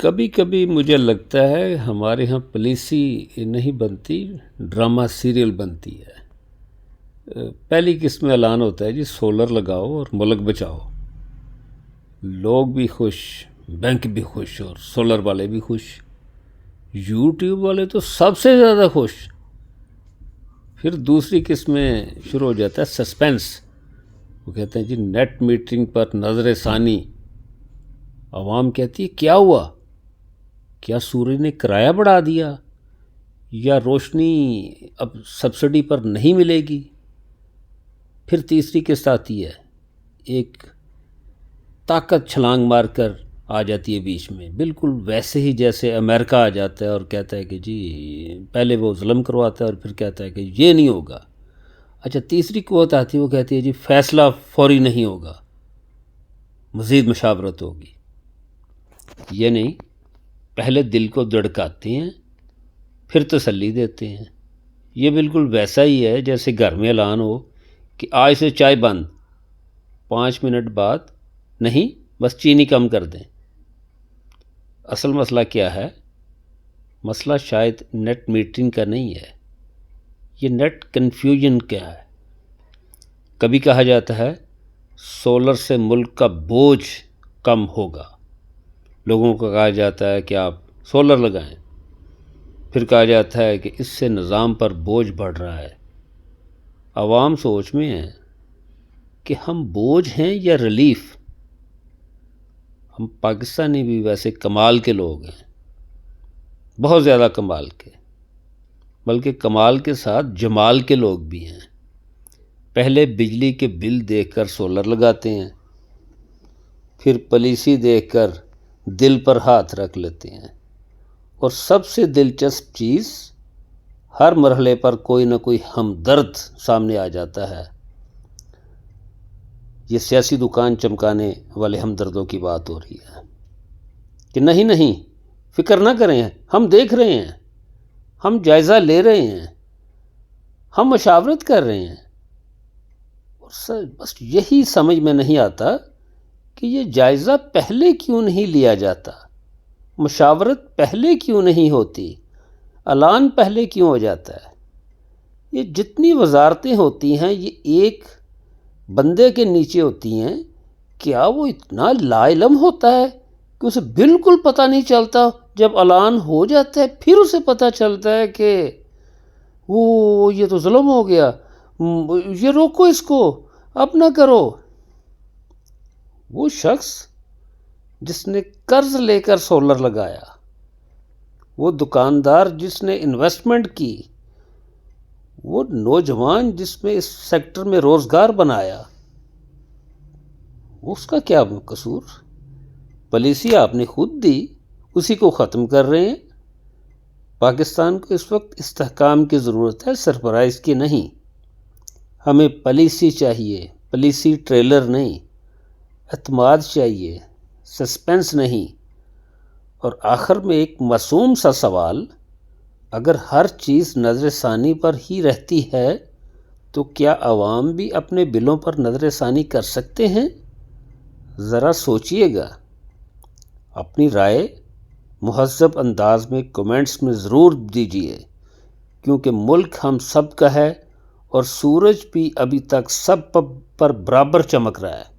کبھی کبھی مجھے لگتا ہے ہمارے ہاں پالیسی نہیں بنتی، ڈرامہ سیریل بنتی ہے۔ پہلی قسم میں اعلان ہوتا ہے جی سولر لگاؤ اور ملک بچاؤ، لوگ بھی خوش، بینک بھی خوش اور سولر والے بھی خوش، یوٹیوب والے تو سب سے زیادہ خوش۔ پھر دوسری قسم میں شروع ہو جاتا ہے سسپینس، وہ کہتے ہیں جی نیٹ میٹرنگ پر نظر ثانی، عوام کہتی ہے کیا ہوا؟ کیا سورج نے کرایہ بڑھا دیا یا روشنی اب سبسڈی پر نہیں ملے گی؟ پھر تیسری قسط آتی ہے، ایک طاقت چھلانگ مار کر آ جاتی ہے بیچ میں، بالکل ویسے ہی جیسے امریکہ آ جاتا ہے اور کہتا ہے کہ جی پہلے وہ ظلم کرواتا ہے اور پھر کہتا ہے کہ یہ نہیں ہوگا۔ اچھا تیسری قوت آتی ہے، وہ کہتی ہے جی فیصلہ فوری نہیں ہوگا، مزید مشاورت ہوگی۔ یہ نہیں، پہلے دل کو دھڑکاتے ہیں پھر تسلی دیتے ہیں۔ یہ بالکل ویسا ہی ہے جیسے گھر میں اعلان ہو کہ آج سے چائے بند، 5 منٹ بعد نہیں بس چینی کم کر دیں۔ اصل مسئلہ کیا ہے؟ مسئلہ شاید نیٹ میٹرنگ کا نہیں ہے، یہ نیٹ کنفیوژن کیا ہے۔ کبھی کہا جاتا ہے سولر سے ملک کا بوجھ کم ہوگا، لوگوں کو کہا جاتا ہے کہ آپ سولر لگائیں، پھر کہا جاتا ہے کہ اس سے نظام پر بوجھ بڑھ رہا ہے۔ عوام سوچ میں ہے کہ ہم بوجھ ہیں یا ریلیف۔ ہم پاکستانی بھی ویسے کمال کے لوگ ہیں، بہت زیادہ کمال کے، بلکہ کمال کے ساتھ جمال کے لوگ بھی ہیں۔ پہلے بجلی کے بل دیکھ کر سولر لگاتے ہیں، پھر پالیسی دیکھ کر دل پر ہاتھ رکھ لیتے ہیں، اور سب سے دلچسپ چیز ہر مرحلے پر کوئی نہ کوئی ہمدرد سامنے آ جاتا ہے۔ یہ سیاسی دکان چمکانے والے ہمدردوں کی بات ہو رہی ہے کہ نہیں فکر نہ کریں، ہم دیکھ رہے ہیں، ہم جائزہ لے رہے ہیں، ہم مشاورت کر رہے ہیں۔ اور بس یہی سمجھ میں نہیں آتا کہ یہ جائزہ پہلے کیوں نہیں لیا جاتا، مشاورت پہلے کیوں نہیں ہوتی، اعلان پہلے کیوں ہو جاتا ہے۔ یہ جتنی وزارتیں ہوتی ہیں یہ ایک بندے کے نیچے ہوتی ہیں، کیا وہ اتنا لا علم ہوتا ہے کہ اسے بالکل پتہ نہیں چلتا؟ جب اعلان ہو جاتا ہے پھر اسے پتہ چلتا ہے کہ یہ تو ظلم ہو گیا، یہ روکو، اس کو اب نہ کرو۔ وہ شخص جس نے قرض لے کر سولر لگایا، وہ دکاندار جس نے انویسٹمنٹ کی، وہ نوجوان جس میں اس سیکٹر میں روزگار بنایا، اس کا کیا قصور؟ پالیسی آپ نے خود دی، اسی کو ختم کر رہے ہیں۔ پاکستان کو اس وقت استحکام کی ضرورت ہے، سرپرائز کی نہیں۔ ہمیں پالیسی چاہیے، پالیسی ٹریلر نہیں، اعتماد چاہیے، سسپینس نہیں۔ اور آخر میں ایک معصوم سا سوال، اگر ہر چیز نظر ثانی پر ہی رہتی ہے تو کیا عوام بھی اپنے بلوں پر نظر ثانی کر سکتے ہیں؟ ذرا سوچئے گا۔ اپنی رائے مہذب انداز میں کمنٹس میں ضرور دیجیے، کیونکہ ملک ہم سب کا ہے اور سورج بھی ابھی تک سب پر برابر چمک رہا ہے۔